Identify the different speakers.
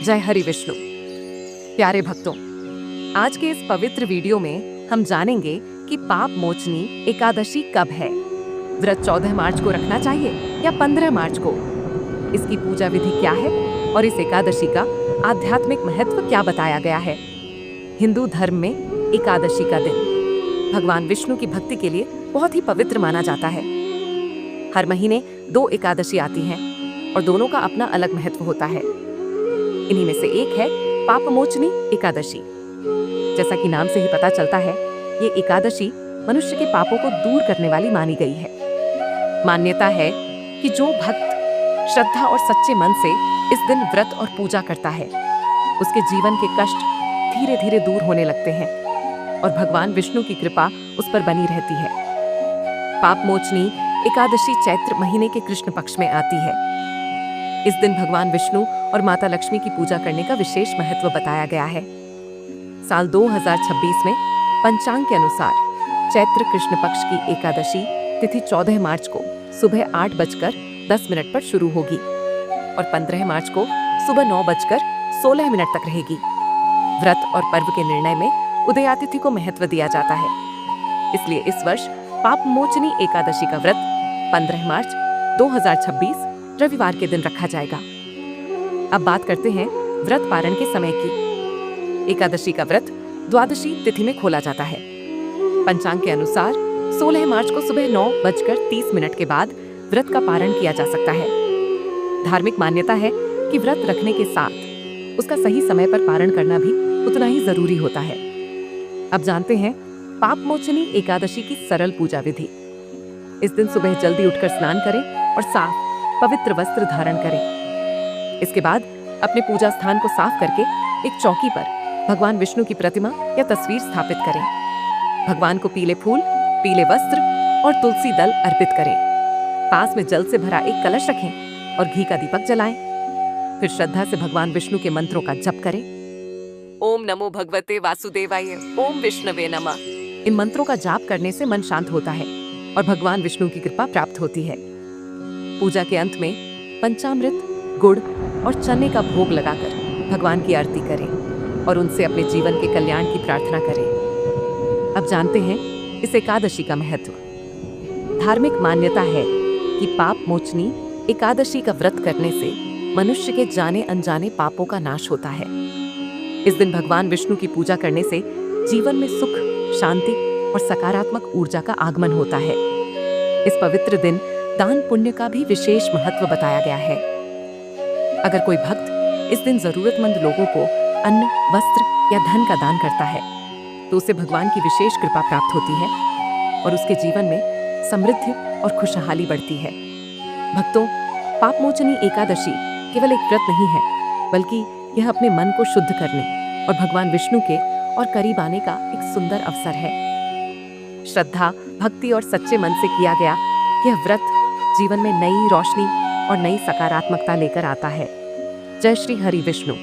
Speaker 1: जय हरि विष्णु। प्यारे भक्तों, आज के इस पवित्र वीडियो में हम जानेंगे कि पाप मोचनी एकादशी कब है। व्रत 14 मार्च को रखना चाहिए या 15 मार्च को। इसकी पूजा विधि क्या है और इस एकादशी का आध्यात्मिक महत्व क्या बताया गया है। हिंदू धर्म में एकादशी का दिन भगवान विष्णु की भक्ति के लिए बहुत ही पवित्र माना जाता है। हर महीने 2 एकादशी आती हैं और दोनों का अपना अलग महत्व होता है। इन्हीं में से एक है पापमोचनी एकादशी। जैसा कि नाम से ही पता चलता है, ये एकादशी मनुष्य के पापों को दूर करने वाली मानी गई है। मान्यता है कि जो भक्त श्रद्धा और सच्चे मन से इस दिन व्रत और पूजा करता है, उसके जीवन के कष्ट धीरे धीरे दूर होने लगते हैं और भगवान विष्णु की कृपा उस पर बनी रहती है। पापमोचनी एकादशी चैत्र महीने के कृष्ण पक्ष में आती है। इस दिन भगवान विष्णु और माता लक्ष्मी की पूजा करने का विशेष महत्व बताया गया है। साल 2026 में पंचांग के अनुसार चैत्र कृष्ण पक्ष की एकादशी तिथि 14 मार्च को सुबह 8:10 पर शुरू होगी और 15 मार्च को सुबह 9:16 तक रहेगी। व्रत और पर्व के निर्णय में उदयातिथि को महत्व दिया जाता है। इसलिए इस वर्ष पापमोचनी एकादशी का व्रत 15 मार्च 2026 रविवार के दिन रखा जाएगा। अब बात करते हैं व्रत पारण के समय की। एकादशी का व्रत द्वादशी तिथि में खोला जाता है। पंचांग के अनुसार 16 मार्च को सुबह 9:30 के बाद व्रत का पारण किया जा सकता है। धार्मिक मान्यता है कि व्रत रखने के साथ उसका सही समय पर पारण करना भी उतना ही जरूरी होता है। अब जानते हैं पापमोचनी एकादशी की सरल पूजा विधि। इस दिन सुबह जल्दी उठकर स्नान करें और साफ पवित्र वस्त्र धारण करें। इसके बाद अपने पूजा स्थान को साफ करके एक चौकी पर भगवान विष्णु की प्रतिमा या तस्वीर स्थापित करें। भगवान को पीले फूल, पीले वस्त्र और तुलसी दल अर्पित करें। पास में जल से भरा एक कलश रखें और घी का दीपक जलाएं। फिर श्रद्धा से भगवान विष्णु के मंत्रों का जप करें। ओम नमो भगवते वासुदेवाय, ओम विष्णवे नमः। इन मंत्रों का जाप करने से मन शांत होता है और भगवान विष्णु की कृपा प्राप्त होती है। पूजा के अंत में पंचामृत, गुड़ और चने का भोग लगाकर भगवान की आरती करें और उनसे अपने जीवन के कल्याण की प्रार्थना करें। अब जानते हैं इस एकादशी का महत्व। धार्मिक मान्यता है कि पाप मोचनी एकादशी का व्रत करने से मनुष्य के जाने अनजाने पापों का नाश होता है। इस दिन भगवान विष्णु की पूजा करने से जीवन में सुख, शांति और सकारात्मक ऊर्जा का आगमन होता है। इस पवित्र दिन दान पुण्य का भी विशेष महत्व बताया गया है। अगर कोई भक्त इस दिन जरूरतमंद लोगों को अन्न, वस्त्र या धन का दान करता है तो उसे भगवान की विशेष कृपा प्राप्त होती है और उसके जीवन में समृद्धि और खुशहाली बढ़ती है। भक्तों, पापमोचनी एकादशी केवल एक व्रत नहीं है, बल्कि यह अपने मन को शुद्ध करने और भगवान विष्णु के और करीब आने का एक सुंदर अवसर है। श्रद्धा, भक्ति और सच्चे मन से किया गया यह व्रत जीवन में नई रोशनी और नई सकारात्मकता लेकर आता है। जय श्री हरि विष्णु।